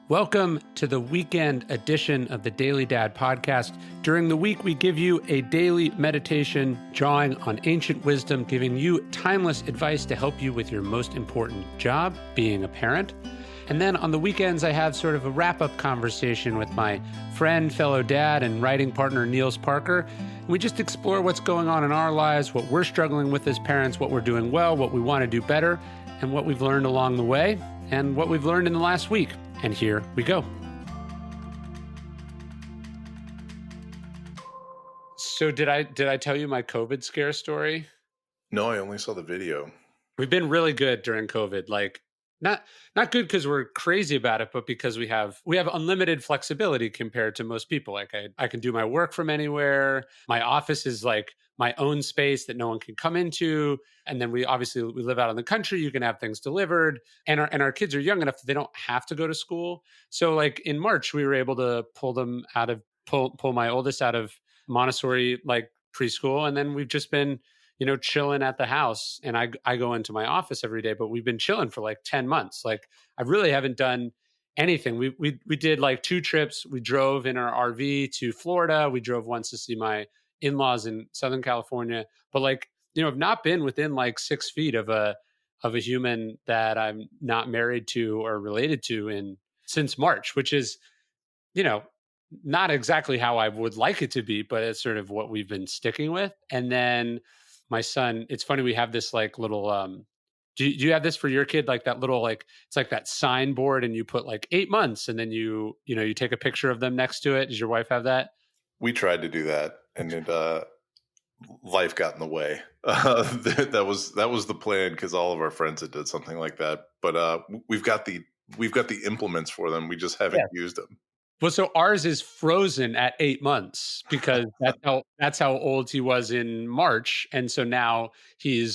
Welcome to the weekend edition of the Daily Dad podcast. During the week, we give you a daily meditation drawing on ancient wisdom, giving you timeless advice to help you with your most important job, being a parent. And then on the weekends, I have sort of a wrap-up conversation with my friend, fellow dad, and writing partner, Nils Parker. We just explore what's going on in our lives, what we're struggling with as parents, what we're doing well, what we want to do better, and what we've learned along the way, and what we've learned in the last week. And here we go. So did I tell you my COVID scare story? No, I only saw the video. We've been really good during COVID. Like not good because we're crazy about it, but because we have unlimited flexibility compared to most people. Like I can do my work from anywhere. My office is like my own space that no one can come into. And then we live out in the country. You can have things delivered, and our kids are young enough that they don't have to go to school. So like in March, we were able to pull my oldest out of Montessori like preschool, and then we've just been chilling at the house. And I go into my office every day, but we've been chilling for like 10 months. Like I really haven't done anything. We did like 2 trips. We drove in our RV to Florida. We drove once to see my in-laws in Southern California, but like, I've not been within like 6 feet of a human that I'm not married to or related to since March, which is, not exactly how I would like it to be, but it's sort of what we've been sticking with. And then my son, it's funny, we have this like little, do you have this for your kid? Like that little, like, it's like that signboard and you put like 8 months and then you take a picture of them next to it. Does your wife have that? We tried to do that, and life got in the way. That was the plan because all of our friends had did something like that. But we've got the implements for them. We just haven't used them. Well, so ours is frozen at 8 months because that's how old he was in March, and so now he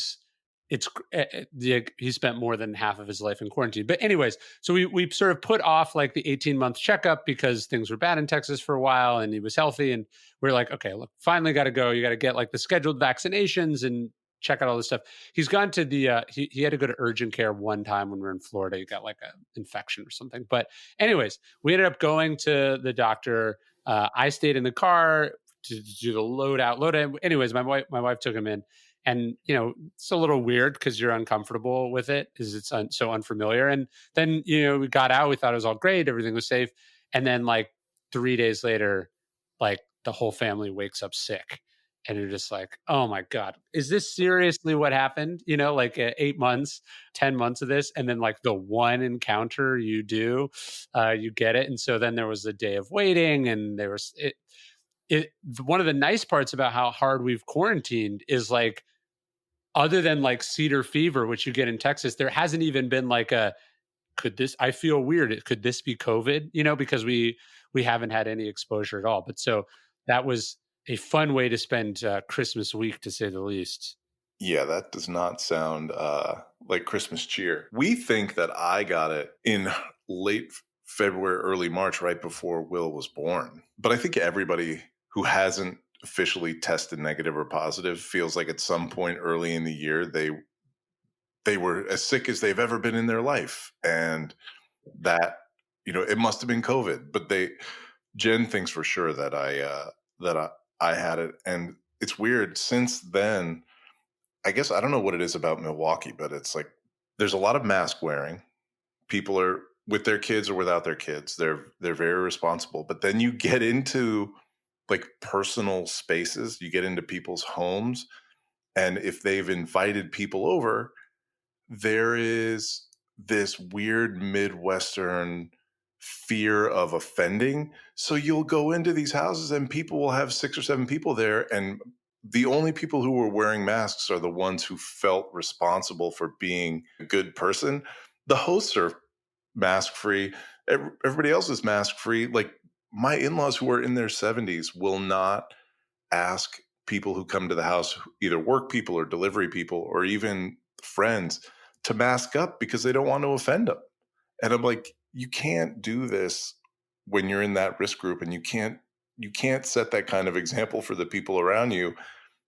spent more than half of his life in quarantine. But anyways, so we sort of put off like the 18-month checkup because things were bad in Texas for a while, and he was healthy, and we're like, okay, look, finally got to go. You got to get like the scheduled vaccinations and check out all this stuff. He's gone to he had to go to urgent care one time when we were in Florida. He got like an infection or something. But anyways, we ended up going to the doctor. I stayed in the car to do the load out. Anyways, my wife took him in, and it's a little weird because you're uncomfortable with it because it's so unfamiliar. And then we got out. We thought it was all great. Everything was safe. And then like 3 days later, like the whole family wakes up sick. And you're just like, oh my God, is this seriously what happened? Like 8 months, 10 months of this. And then like the one encounter you do, you get it. And so then there was a day of waiting, and there was one of the nice parts about how hard we've quarantined is like, other than like cedar fever, which you get in Texas, there hasn't even been like I feel weird. Could this be COVID? Because we haven't had any exposure at all. But so that was a fun way to spend Christmas week, to say the least. Yeah, that does not sound like Christmas cheer. We think that I got it in late February, early March, right before Will was born. But I think everybody who hasn't officially tested negative or positive feels like at some point early in the year they were as sick as they've ever been in their life, and that it must have been COVID. But Jen thinks for sure that I had it. And it's weird. Since then, I guess I don't know what it is about Milwaukee, but it's like there's a lot of mask wearing. People are with their kids or without their kids. They're very responsible. But then you get into like personal spaces, you get into people's homes, and if they've invited people over, there is this weird Midwestern fear of offending. So you'll go into these houses and people will have 6 or 7 people there, and the only people who were wearing masks are the ones who felt responsible for being a good person. The hosts are mask free. Everybody else is mask free. Like my in-laws who are in their 70s will not ask people who come to the house, either work people or delivery people or even friends, to mask up because they don't want to offend them. And I'm like, you can't do this when you're in that risk group, and you can't set that kind of example for the people around you.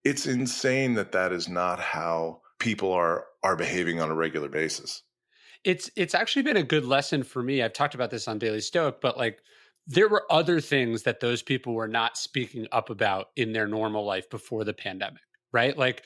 It's insane that is not how people are behaving on a regular basis. It's actually been a good lesson for me. I've talked about this on Daily Stoic, but like there were other things that those people were not speaking up about in their normal life before the pandemic, right? Like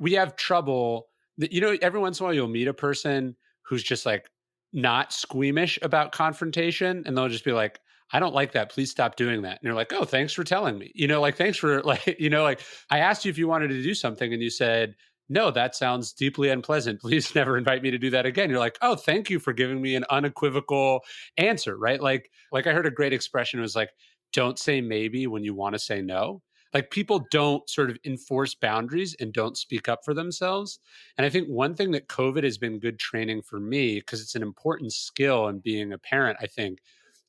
we have trouble every once in a while you'll meet a person who's just like not squeamish about confrontation and they'll just be like, I don't like that. Please stop doing that. And you're like, oh, thanks for telling me. Like thanks for like, like I asked you if you wanted to do something and you said, no, that sounds deeply unpleasant. Please never invite me to do that again. You're like, oh, thank you for giving me an unequivocal answer, right? Like I heard a great expression was like, don't say maybe when you want to say no. Like people don't sort of enforce boundaries and don't speak up for themselves. And I think one thing that COVID has been good training for me, because it's an important skill in being a parent, I think,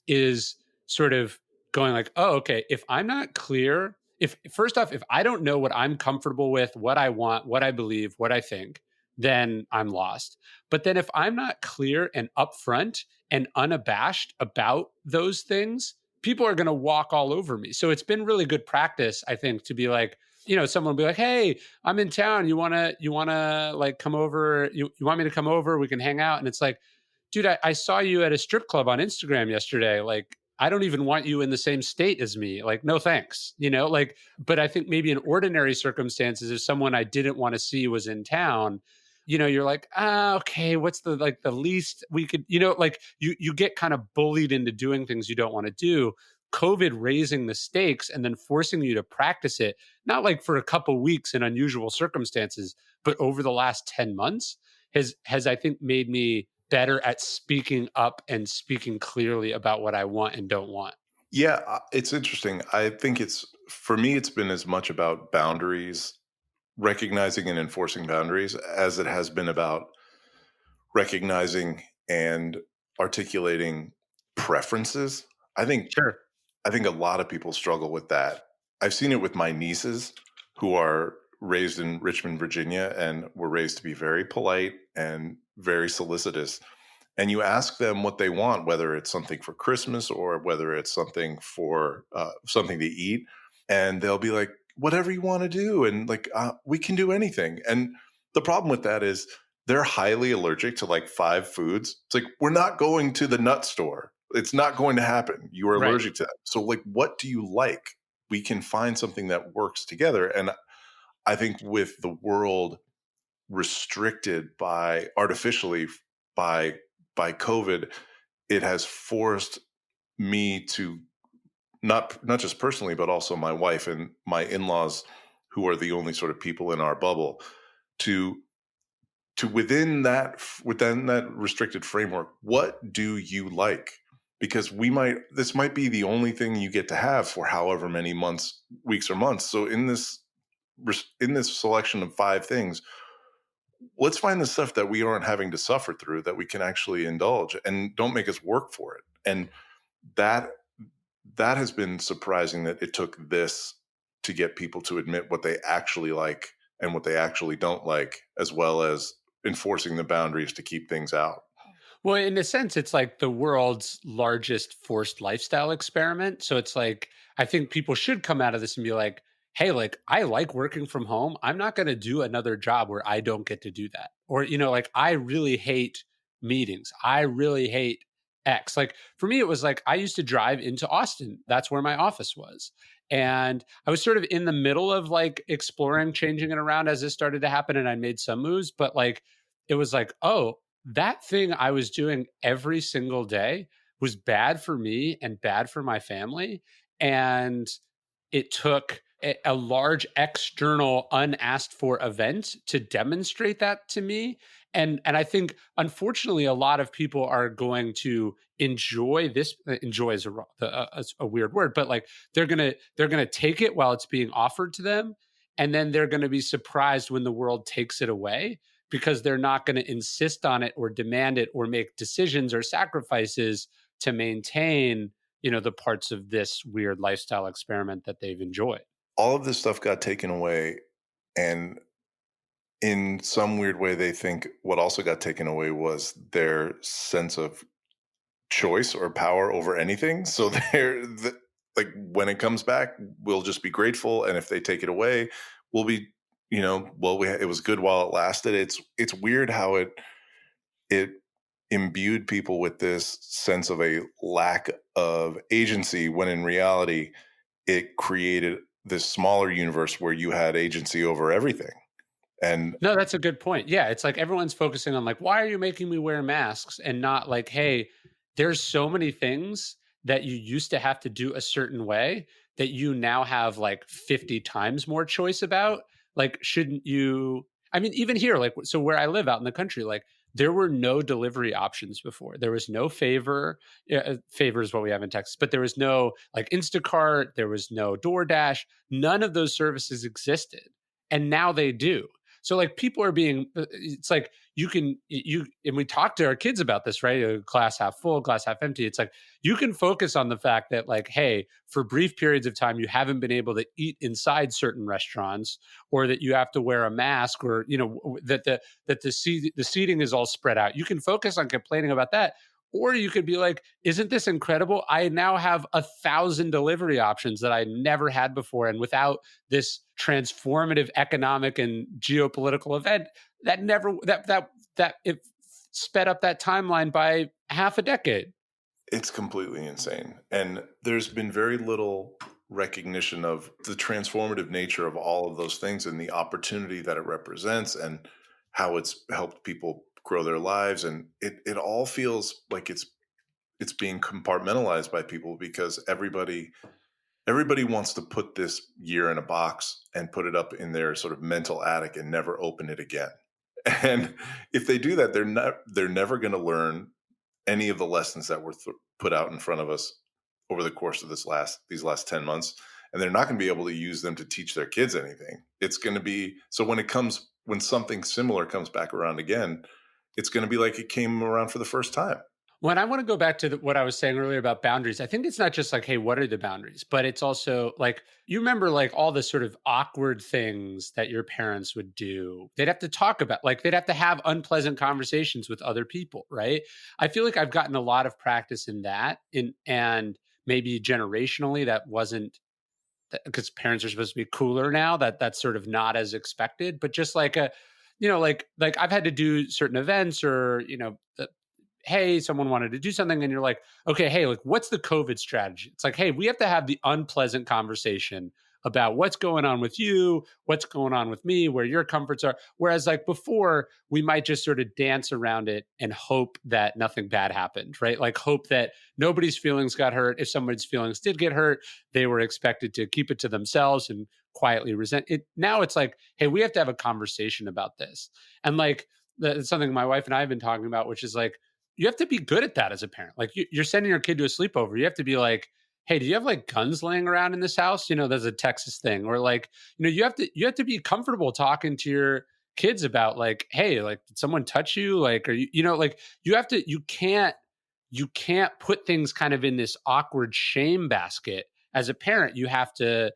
is sort of going like, oh, okay, if I'm not clear, if first off, if I don't know what I'm comfortable with, what I want, what I believe, what I think, then I'm lost. But then if I'm not clear and upfront and unabashed about those things, people are going to walk all over me. So it's been really good practice, I think, to be like, someone will be like, hey, I'm in town. You wanna like come over? You want me to come over? We can hang out. And it's like, dude, I saw you at a strip club on Instagram yesterday. Like, I don't even want you in the same state as me. Like, no thanks, like, but I think maybe in ordinary circumstances, if someone I didn't want to see was in town, you're like, okay, what's the least we could, like you get kind of bullied into doing things you don't want to do. COVID raising the stakes and then forcing you to practice it, not like for a couple weeks in unusual circumstances, but over the last 10 months has I think made me better at speaking up and speaking clearly about what I want and don't want. Yeah, it's interesting. I think for me, it's been as much about boundaries, recognizing and enforcing boundaries, as it has been about recognizing and articulating preferences. I think Sure. I think a lot of people struggle with that. I've seen it with my nieces who are raised in Richmond, Virginia, and were raised to be very polite and very solicitous. And you ask them what they want, whether it's something for Christmas or whether it's something for something to eat, and they'll be like, "Whatever you want to do," and like, "We can do anything." And the problem with that is they're highly allergic to like 5 foods. It's like, we're not going to the nut store. It's not going to happen. You are Right. allergic to that. So, like, what do you like? We can find something that works together. And I think with the world restricted by artificially by by COVID, it has forced me to not just personally, but also my wife and my in-laws, who are the only sort of people in our bubble, to within that restricted framework, what do you like? Because this might be the only thing you get to have for however many months, weeks, or months. So in this selection of 5 things, let's find the stuff that we aren't having to suffer through, that we can actually indulge, and don't make us work for it. And that that has been surprising, that it took this to get people to admit what they actually like and what they actually don't like, as well as enforcing the boundaries to keep things out. Well, in a sense, it's like the world's largest forced lifestyle experiment. So it's like, I think people should come out of this and be like, hey, like, I like working from home. I'm not going to do another job where I don't get to do that. Or, like, I really hate meetings. I really hate X. Like, for me, it was like, I used to drive into Austin. That's where my office was. And I was sort of in the middle of like exploring, changing it around as this started to happen. And I made some moves, but like, it was like, oh, that thing I was doing every single day was bad for me and bad for my family. And it took a large external unasked for event to demonstrate that to me. And I think unfortunately a lot of people are going to enjoy this. Enjoy is a weird word, but like they're gonna take it while it's being offered to them, and then they're going to be surprised when the world takes it away, because they're not going to insist on it or demand it or make decisions or sacrifices to maintain, the parts of this weird lifestyle experiment that they've enjoyed. All of this stuff got taken away, and in some weird way, they think what also got taken away was their sense of choice or power over anything. So like, when it comes back, we'll just be grateful, and if they take it away, we'll be, well, it was good while it lasted. It's weird how it imbued people with this sense of a lack of agency, when in reality it created this smaller universe where you had agency over everything. And No, that's a good point. Yeah, it's like everyone's focusing on like, why are you making me wear masks? And not like, hey, there's so many things that you used to have to do a certain way that you now have like 50 times more choice about. Like, shouldn't you? I mean, even here, like, so where I live out in the country, like, there were no delivery options before. There was no favor. Favor is what we have in Texas, but there was no like Instacart. There was no DoorDash. None of those services existed. And now they do. So like people are being, it's like and we talk to our kids about this, right? Glass half full, glass half empty. It's like you can focus on the fact that like, hey, for brief periods of time, you haven't been able to eat inside certain restaurants, or that you have to wear a mask, or the seating is all spread out. You can focus on complaining about that. Or you could be like, isn't this incredible? I now have 1,000 delivery options that I never had before. And without this transformative economic and geopolitical event, that never that it sped up that timeline by half a decade. it's completely insane. And there's been very little recognition of the transformative nature of all of those things and the opportunity that it represents and how it's helped people grow their lives. And it all feels like it's being compartmentalized by people because everybody wants to put this year in a box and put it up in their sort of mental attic and never open it again. And if they do that, they're never going to learn any of the lessons that were put out in front of us over the course of these last 10 months, and they're not going to be able to use them to teach their kids anything. It's going to be so when something similar comes back around again, it's going to be like it came around for the first time. When I want to go back to what I was saying earlier about boundaries, I think it's not just like, hey, what are the boundaries? But it's also like, you remember like all the sort of awkward things that your parents would do. They'd have to talk about, like, they'd have to have unpleasant conversations with other people, right? I feel like I've gotten a lot of practice in that. And maybe generationally, that wasn't because parents are supposed to be cooler now, that's sort of not as expected. But just like like I've had to do certain events or, hey, someone wanted to do something and you're like, okay, hey, like what's the COVID strategy? It's like, hey, we have to have the unpleasant conversation about what's going on with you, what's going on with me, where your comforts are. Whereas like before, we might just sort of dance around it and hope that nothing bad happened, right? Like hope that nobody's feelings got hurt. If somebody's feelings did get hurt, they were expected to keep it to themselves and quietly resent it. Now it's like, hey, we have to have a conversation about this. And like, it's something my wife and I have been talking about, which is like, you have to be good at that as a parent. Like you're sending your kid to a sleepover. You have to be like, hey, do you have like guns laying around in this house? There's a Texas thing. Or like, you have to be comfortable talking to your kids about like, hey, like did someone touch you? Like, are like you can't put things kind of in this awkward shame basket. As a parent, you have to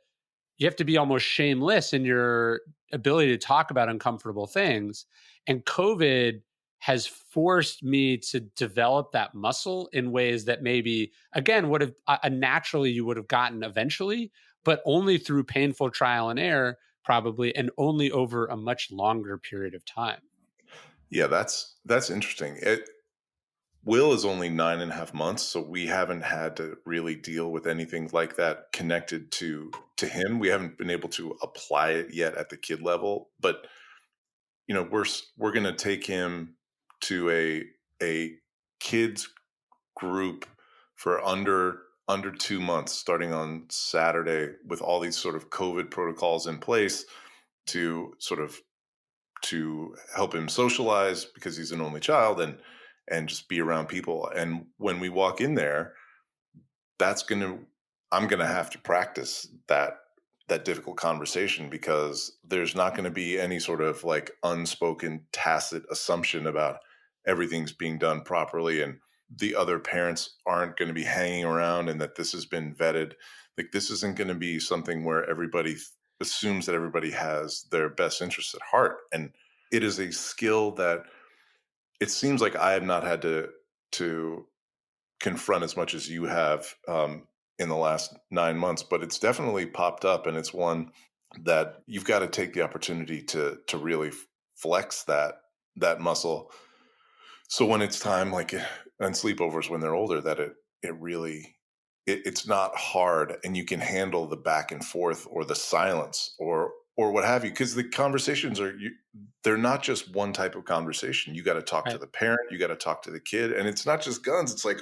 be almost shameless in your ability to talk about uncomfortable things. And COVID has forced me to develop that muscle in ways that maybe, again, would have naturally you would have gotten eventually, but only through painful trial and error, probably, and only over a much longer period of time. Yeah, that's interesting. Will is only 9.5 months, so we haven't had to really deal with anything like that connected to him. We haven't been able to apply it yet at the kid level, but we're going to take him to a kids group for under 2 months, starting on Saturday, with all these sort of COVID protocols in place to sort of to help him socialize because he's an only child and just be around people. And when we walk in there, that's going to I'm going to have to practice that difficult conversation because there's not going to be any sort of like unspoken tacit assumption about everything's being done properly and the other parents aren't going to be hanging around and that this has been vetted. Like this isn't going to be something where everybody assumes that everybody has their best interests at heart. And it is a skill that it seems like I have not had to confront as much as you have in the last 9 months, but it's definitely popped up, and it's one that you've got to take the opportunity to really flex that muscle So when it's time, like on sleepovers when they're older, that it really it's not hard, and you can handle the back and forth or the silence or what have you, because the conversations they're not just one type of conversation. You got to talk to Right. the parent, you got to talk to the kid, and it's not just guns. It's like,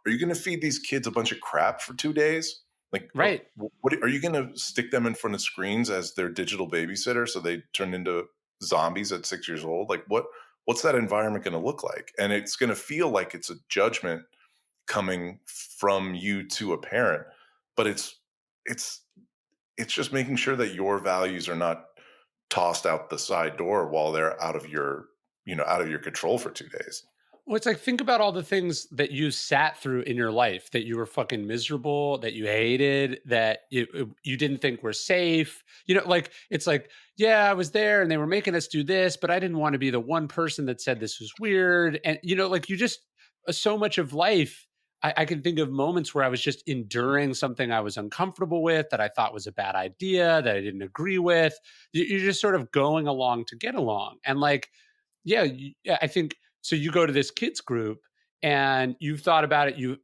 are you going to feed these kids a bunch of crap for 2 days? Like, Right. what are you going to stick them in front of screens as their digital babysitter so they turn into zombies at 6 years old? Like, what's that environment going to look like? And it's going to feel like it's a judgment coming from you to a parent, but it's it's just making sure that your values are not tossed out the side door while they're out of your out of your control for 2 days. Well, it's like, think about all the things that you sat through in your life that you were fucking miserable, that you hated, that you didn't think were safe. Like, it's like, yeah, I was there and they were making us do this, but I didn't want to be the one person that said this was weird. And, like, you just, so much of life, I can think of moments where I was just enduring something I was uncomfortable with, that I thought was a bad idea, that I didn't agree with. You're just sort of going along to get along. And like, yeah, yeah, I think so. You go to this kids group and you've thought about it.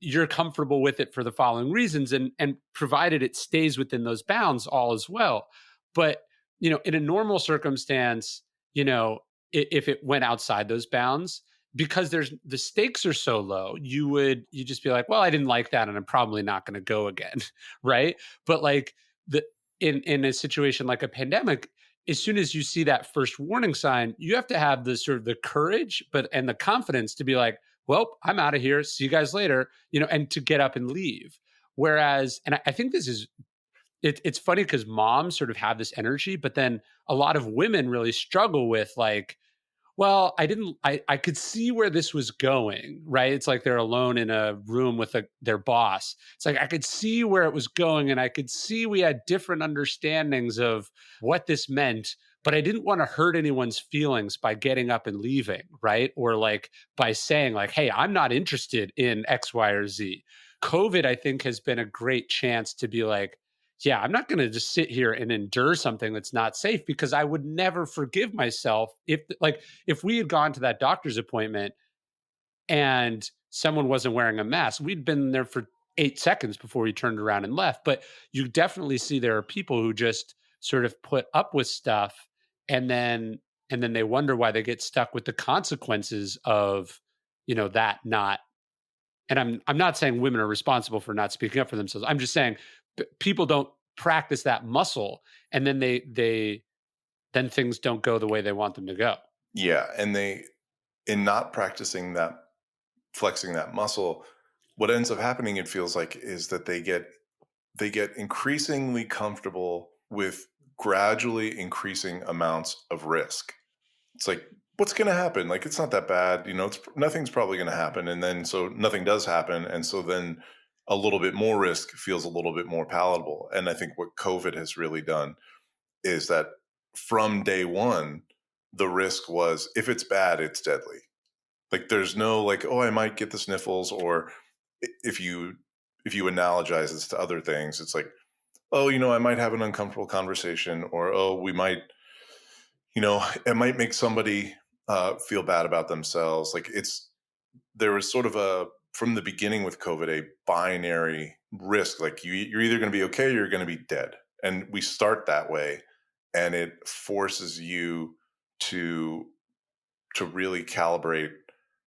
You're comfortable with it for the following reasons, and provided it stays within those bounds, all is well. But in a normal circumstance, if it went outside those bounds, because the stakes are so low, you just be like, well, I didn't like that, and I'm probably not going to go again, right? But like the in a situation like a pandemic, as soon as you see that first warning sign, you have to have the sort of the courage, and the confidence to be like, well, I'm out of here. See you guys later, and to get up and leave. Whereas, and I think this is, it's funny because moms sort of have this energy, but then a lot of women really struggle with like, well, I could see where this was going, right? It's like they're alone in a room with their boss. It's like I could see where it was going, and I could see we had different understandings of what this meant, but I didn't want to hurt anyone's feelings by getting up and leaving, right? Or like by saying like, "Hey, I'm not interested in X, Y, or Z." COVID, I think, has been a great chance to be like, yeah, I'm not going to just sit here and endure something that's not safe, because I would never forgive myself if we had gone to that doctor's appointment and someone wasn't wearing a mask. We'd been there for 8 seconds before we turned around and left. But you definitely see there are people who just sort of put up with stuff, and then they wonder why they get stuck with the consequences of, that not. And I'm not saying women are responsible for not speaking up for themselves. I'm just saying people don't practice that muscle, and then then things don't go the way they want them to go. Yeah, and in not practicing that, flexing that muscle, what ends up happening, it feels like, is that they get increasingly comfortable with gradually increasing amounts of risk. It's like, what's going to happen? Like, it's not that bad, nothing's probably going to happen, and then so nothing does happen, and so then a little bit more risk feels a little bit more palatable. And I think what COVID has really done is that from day one, the risk was, if it's bad, it's deadly. Like, there's no like, oh, I might get the sniffles, or if you analogize this to other things, it's like, oh, I might have an uncomfortable conversation, or oh, we might, it might make somebody feel bad about themselves. Like, there was sort of from the beginning with COVID, a binary risk. Like, you're either going to be okay or you're going to be dead. And we start that way, and it forces you to really calibrate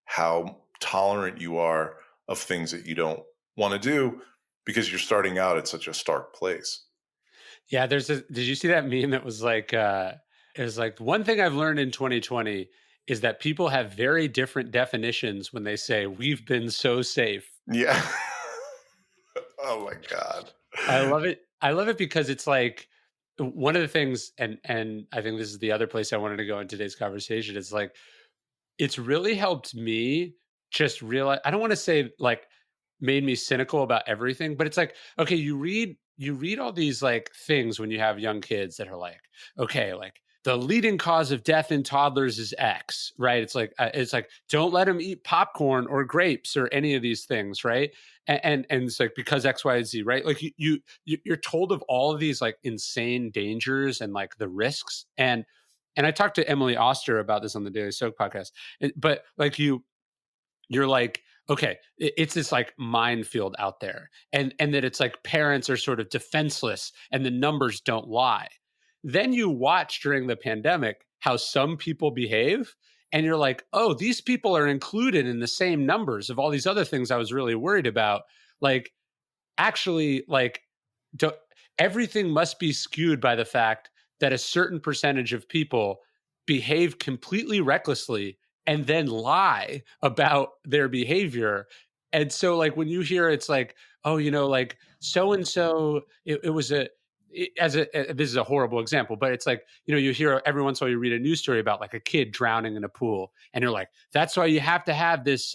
how tolerant you are of things that you don't want to do, because you're starting out at such a stark place. Yeah, did you see that meme that was like, it was like, one thing I've learned in 2020 is that people have very different definitions when they say we've been so safe. Yeah. Oh my God. I love it. I love it because it's like one of the things, and I think this is the other place I wanted to go in today's conversation, is like, it's really helped me just realize, I don't want to say like made me cynical about everything, but it's like, okay, you read all these like things when you have young kids that are like, okay, like the leading cause of death in toddlers is X, right? It's like don't let them eat popcorn or grapes or any of these things, right? And it's like because X, Y, and Z, right? Like you're told of all of these like insane dangers and like the risks, and I talked to Emily Oster about this on the Daily Stoic podcast, but like you're like, okay, it's this like minefield out there, and that it's like parents are sort of defenseless and the numbers don't lie. Then you watch during the pandemic how some people behave, and you're like, oh, these people are included in the same numbers of all these other things I was really worried about. Like, actually, like, do, everything must be skewed by the fact that a certain percentage of people behave completely recklessly and then lie about their behavior. And so, like, when you hear it's like, oh, like so and so, it was a, this is a horrible example, but it's like, you hear every once in a while you read a news story about like a kid drowning in a pool, and you're like, that's why you have to have this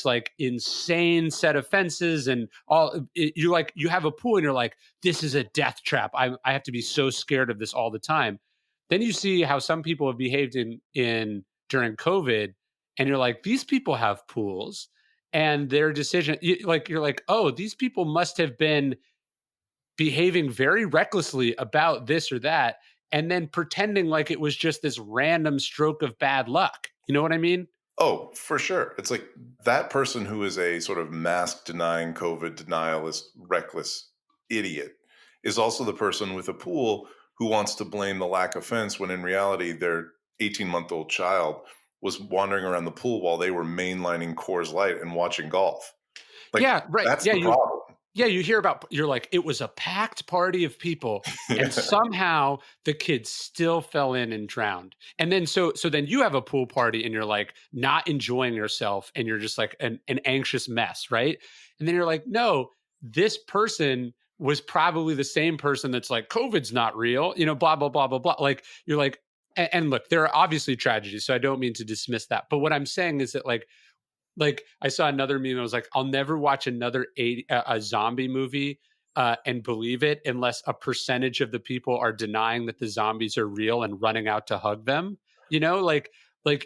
like insane set of fences and all. You have a pool and you're like, this is a death trap. I have to be so scared of this all the time. Then you see how some people have behaved in during COVID, and you're like, these people have pools, and their decision, you're like, oh, these people must have been behaving very recklessly about this or that, and then pretending like it was just this random stroke of bad luck. You know what I mean? Oh, for sure. It's like that person who is a sort of mask denying, COVID denialist, reckless idiot is also the person with a pool who wants to blame the lack of fence when in reality their 18-month-old child was wandering around the pool while they were mainlining Coors Light and watching golf. Like, Yeah, right. that's Yeah, the problem. you hear about, you're like, it was a packed party of people, and somehow the kids still fell in and drowned. And then so then you have a pool party and you're like not enjoying yourself, and you're just like an anxious mess, right? And then you're like, no, this person was probably the same person that's like, COVID's not real, blah, blah, blah, blah, blah. Like, you're like, and look, there are obviously tragedies, so I don't mean to dismiss that. But what I'm saying is that like I saw another meme. I was like, I'll never watch another a zombie movie and believe it unless a percentage of the people are denying that the zombies are real and running out to hug them. Like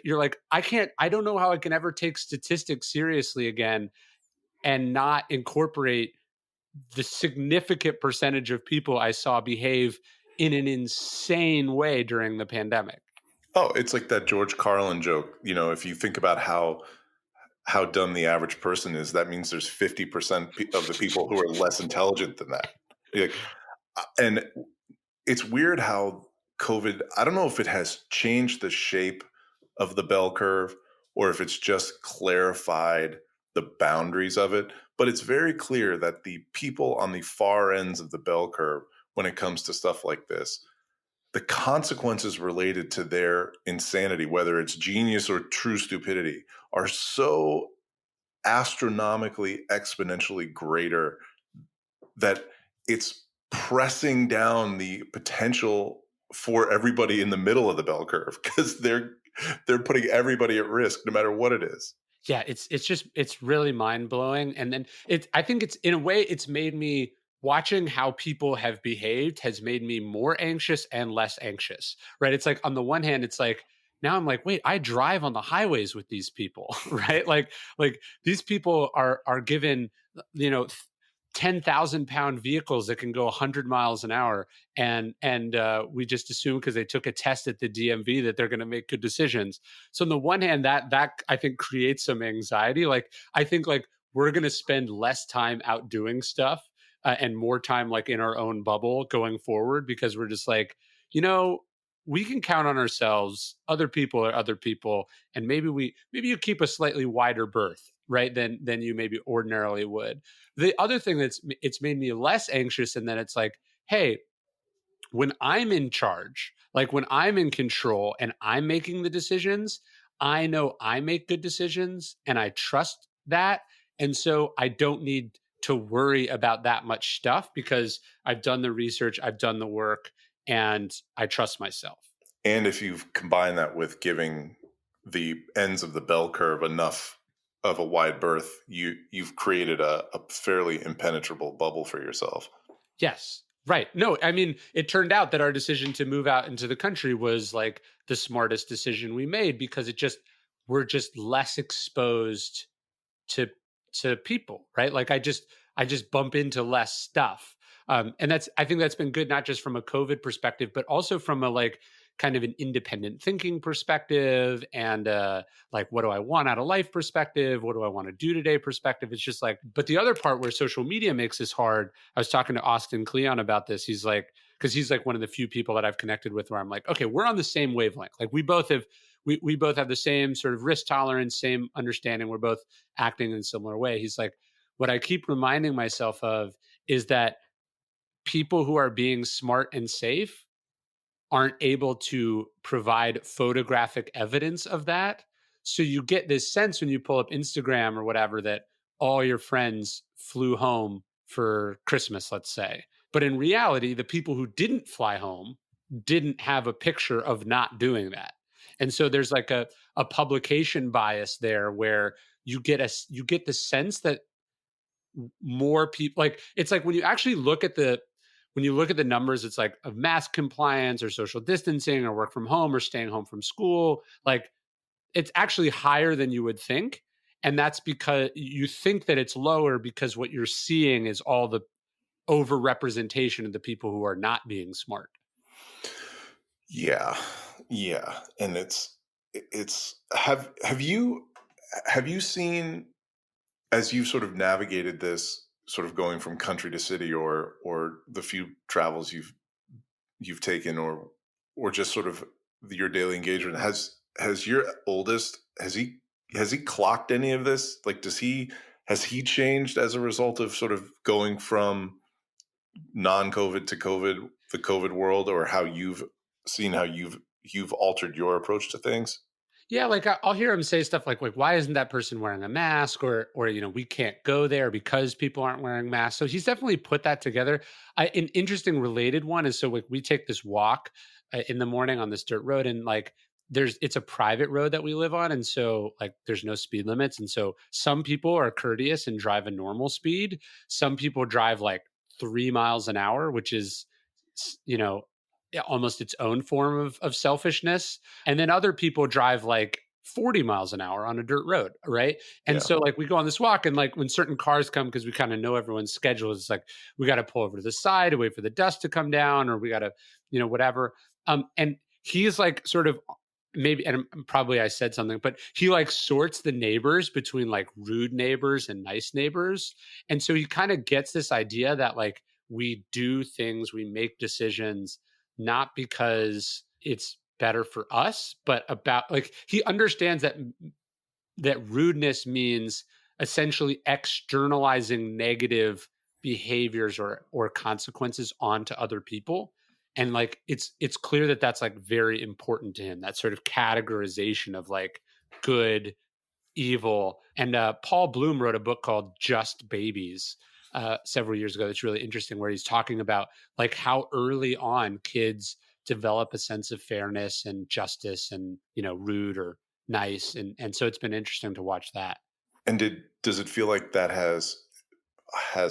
you're like, I don't know how I can ever take statistics seriously again and not incorporate the significant percentage of people I saw behave in an insane way during the pandemic. Oh, it's like that George Carlin joke. If you think about how dumb the average person is, that means there's 50% of the people who are less intelligent than that. And it's weird how COVID, I don't know if it has changed the shape of the bell curve or if it's just clarified the boundaries of it, but it's very clear that the people on the far ends of the bell curve, when it comes to stuff like this, the consequences related to their insanity, whether it's genius or true stupidity, are so astronomically, exponentially greater that it's pressing down the potential for everybody in the middle of the bell curve, because they're putting everybody at risk no matter what it is. Yeah, it's really mind blowing. And then I think it's, in a way, it's made me, watching how people have behaved has made me more anxious and less anxious. Right? It's like, on the one hand, it's like, now I'm like, wait, I drive on the highways with these people, right? Like these people are given, 10,000-pound vehicles that can go 100 miles an hour, and we just assume because they took a test at the DMV that they're going to make good decisions. So on the one hand, that I think creates some anxiety. Like, I think like we're going to spend less time out doing stuff and more time like in our own bubble going forward, because we're just like, we can count on ourselves. Other people are other people, and maybe you keep a slightly wider berth, right, than you maybe ordinarily would. The other thing it's made me less anxious, and then it's like, hey, when I'm in charge, like when I'm in control and I'm making the decisions, I know I make good decisions and I trust that. And so I don't need to worry about that much stuff because I've done the research, I've done the work, and I trust myself. And if you've combined that with giving the ends of the bell curve enough of a wide berth, you've created a fairly impenetrable bubble for yourself. Yes. Right. No, I mean, it turned out that our decision to move out into the country was like the smartest decision we made, because we're just less exposed to people, right? Like I just bump into less stuff. And I think that's been good, not just from a COVID perspective, but also from a like kind of an independent thinking perspective and like, what do I want out of life perspective? What do I want to do today perspective? It's just like, but the other part where social media makes this hard, I was talking to Austin Kleon about this. He's like, because he's like one of the few people that I've connected with where I'm like, okay, we're on the same wavelength. Like we both have the same sort of risk tolerance, same understanding. We're both acting in a similar way. He's like, what I keep reminding myself of is that people who are being smart and safe aren't able to provide photographic evidence of that. So you get this sense when you pull up Instagram or whatever that all your friends flew home for Christmas, let's say. But in reality, the people who didn't fly home didn't have a picture of not doing that. And so there's like a publication bias there where you get the sense that more people, like, it's like when you actually look at the numbers, it's like of mask compliance or social distancing or work from home or staying home from school, like it's actually higher than you would think. And that's because you think that it's lower because what you're seeing is all the overrepresentation of the people who are not being smart. Yeah. Yeah. And it's have you seen, as you've sort of navigated this, sort of going from country to city, or the few travels you've taken, or just sort of your daily engagement, has your oldest, has he clocked any of this? Like, has he changed as a result of sort of going from non-COVID to COVID, the COVID world, or how you've seen how you've altered your approach to things? Yeah, like I'll hear him say stuff like, why isn't that person wearing a mask, or we can't go there because people aren't wearing masks. So he's definitely put that together. An interesting related one is, so like we take this walk in the morning on this dirt road, and like it's a private road that we live on, and so like there's no speed limits, and so some people are courteous and drive a normal speed. Some people drive like 3 miles an hour, which is you know almost its own form of selfishness. And then other people drive like 40 miles an hour on a dirt road, right? And Yeah. so like we go on this walk, and like when certain cars come, because we kind of know everyone's schedule, it's like we got to pull over to the side to wait for the dust to come down, or we got to whatever. And he's like sort of, maybe, and probably I said something, but he like sorts the neighbors between like rude neighbors and nice neighbors. And so he kind of gets this idea that like we do things, we make decisions not because it's better for us, but about, like, he understands that rudeness means essentially externalizing negative behaviors or consequences onto other people. And like it's clear that that's like very important to him, that sort of categorization of like good, evil. And Paul Bloom wrote a book called Just Babies several years ago that's really interesting, where he's talking about like how early on kids develop a sense of fairness and justice and rude or nice. And so it's been interesting to watch that. And does it feel like that has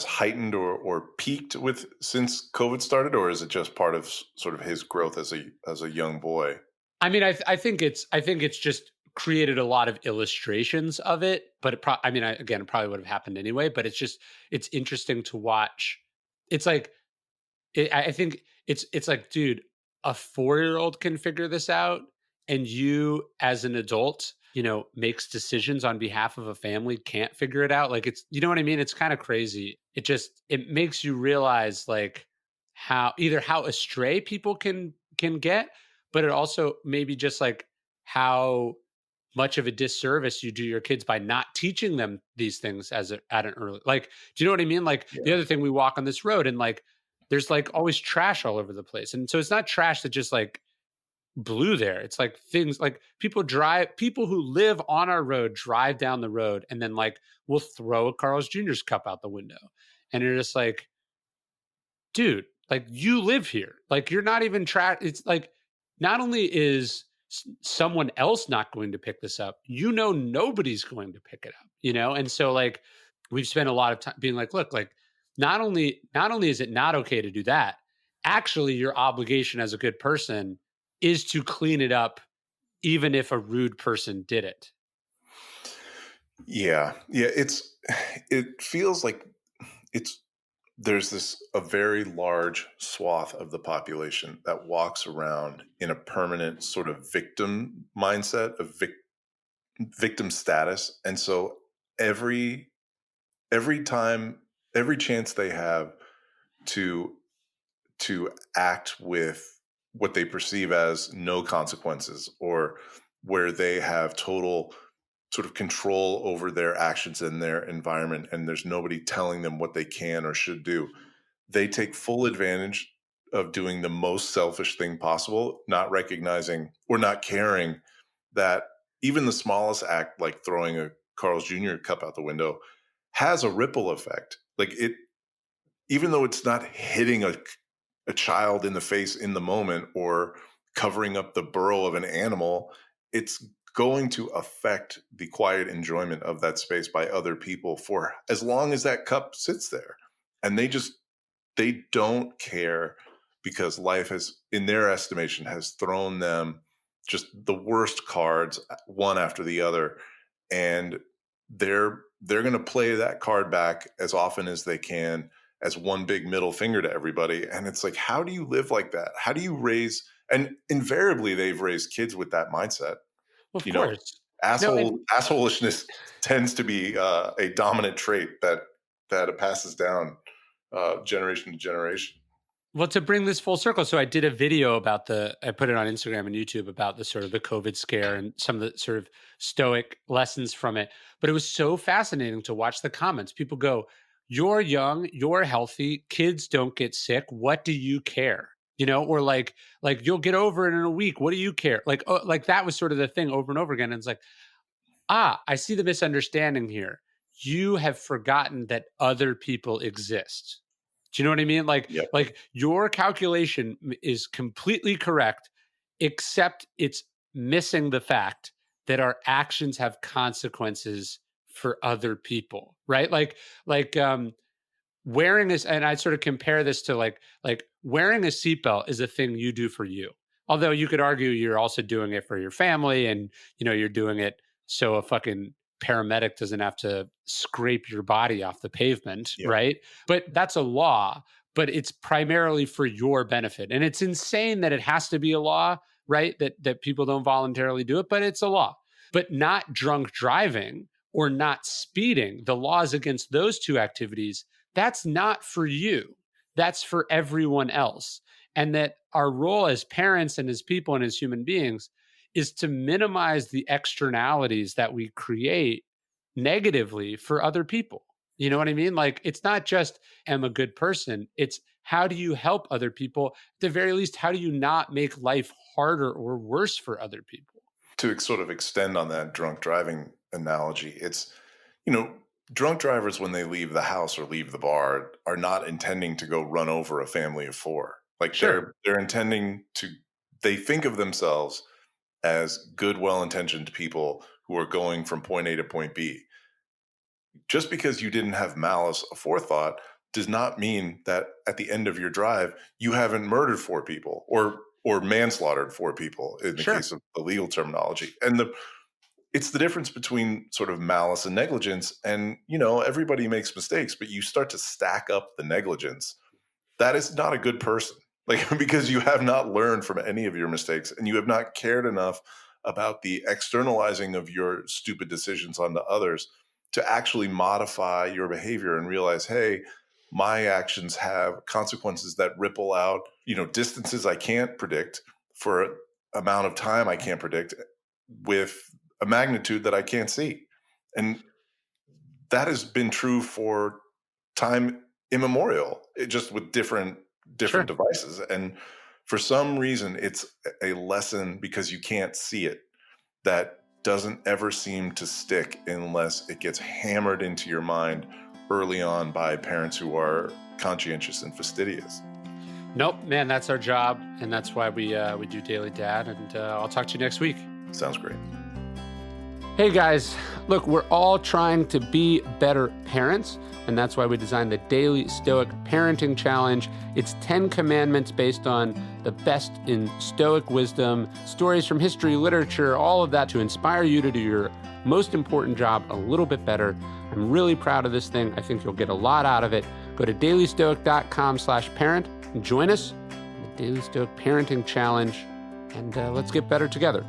heightened or peaked with since COVID started, or is it just part of sort of his growth as a young boy? I mean, I think it's just created a lot of illustrations of it, but again, it probably would have happened anyway. But it's interesting to watch. It's like I think it's like, dude, a 4-year-old can figure this out, and you as an adult, makes decisions on behalf of a family, can't figure it out. Like, it's, you know what I mean? It's kind of crazy. It makes you realize like how astray people can get, but it also maybe just like how much of a disservice you do your kids by not teaching them these things at an early, like, do you know what I mean? Like the Yeah. other thing, we walk on this road, and like there's like always trash all over the place. And so it's not trash that just like blew there. It's like things like people who live on our road drive down the road, and then like will throw a Carl's Jr.'s cup out the window. And you're just like, dude, like you live here. Like you're not even trash. It's like, not only is someone else not going to pick this up, nobody's going to pick it up, And so like we've spent a lot of time being like, look, like not only is it not okay to do that, actually your obligation as a good person is to clean it up, even if a rude person did it. Yeah. Yeah. It feels like it's there's a very large swath of the population that walks around in a permanent sort of victim mindset of victim status. And so every time, every chance they have to act with what they perceive as no consequences, or where they have total sort of control over their actions and their environment, and there's nobody telling them what they can or should do, they take full advantage of doing the most selfish thing possible, not recognizing or not caring that even the smallest act, like throwing a Carl's Jr. cup out the window, has a ripple effect. Like, it, even though it's not hitting a child in the face in the moment or covering up the burrow of an animal, it's going to affect the quiet enjoyment of that space by other people for as long as that cup sits there. And they don't care, because life has, in their estimation, has thrown them just the worst cards, one after the other. And they're going to play that card back as often as they can, as one big middle finger to everybody. And it's like, how do you live like that? How do you raise, and invariably they've raised kids with that mindset. Of You know, course. No, assholishness tends to be a dominant trait that passes down generation to generation. well, to bring this full circle, so I did a video about I put it on Instagram and YouTube about the sort of the COVID scare and some of the sort of Stoic lessons from it. But it was so fascinating to watch the comments. People go, "You're young, you're healthy, kids don't get sick. What do you care?" You know, or like you'll get over it in a week. What do you care? Like that was sort of the thing over and over again. And it's like, I see the misunderstanding here. You have forgotten that other people exist. Do you know what I mean? Yep. Like your calculation is completely correct, except it's missing the fact that our actions have consequences for other people, right? Wearing this, and I sort of compare this to like wearing a seatbelt is a thing you do for you. Although you could argue you're also doing it for your family, and you're doing it so a fucking paramedic doesn't have to scrape your body off the pavement, Yep. right? But that's a law, but it's primarily for your benefit. And it's insane that it has to be a law, right? That people don't voluntarily do it, but it's a law. But not drunk driving or not speeding, the laws against those two activities, that's not for you. That's for everyone else. And that our role as parents and as people and as human beings is to minimize the externalities that we create negatively for other people. You know what I mean? Like, it's not just, am a good person. It's, how do you help other people? At the very least, how do you not make life harder or worse for other people? To sort of extend on that drunk driving analogy, it's, drunk drivers, when they leave the house or leave the bar, are not intending to go run over a family of four. Like, Sure. they're intending to, they think of themselves as good, well-intentioned people who are going from point A to point B. Just because you didn't have malice aforethought does not mean that at the end of your drive, you haven't murdered four people or manslaughtered four people, in the Sure. case of the legal terminology. And it's the difference between sort of malice and negligence. And, everybody makes mistakes, but you start to stack up the negligence. That is not a good person. Like, because you have not learned from any of your mistakes, and you have not cared enough about the externalizing of your stupid decisions onto others to actually modify your behavior and realize, hey, my actions have consequences that ripple out, distances I can't predict, for an amount of time I can't predict, with a magnitude that I can't see. And that has been true for time immemorial, just with different Sure. devices. And for some reason, it's a lesson, because you can't see it, that doesn't ever seem to stick unless it gets hammered into your mind early on by parents who are conscientious and fastidious. Nope, man, that's our job. And that's why we do Daily Dad. And I'll talk to you next week. Sounds great. Hey guys, look, we're all trying to be better parents, and that's why we designed the Daily Stoic Parenting Challenge. It's 10 commandments based on the best in Stoic wisdom, stories from history, literature, all of that to inspire you to do your most important job a little bit better. I'm really proud of this thing. I think you'll get a lot out of it. Go to dailystoic.com/parent and join us in the Daily Stoic Parenting Challenge, and let's get better together.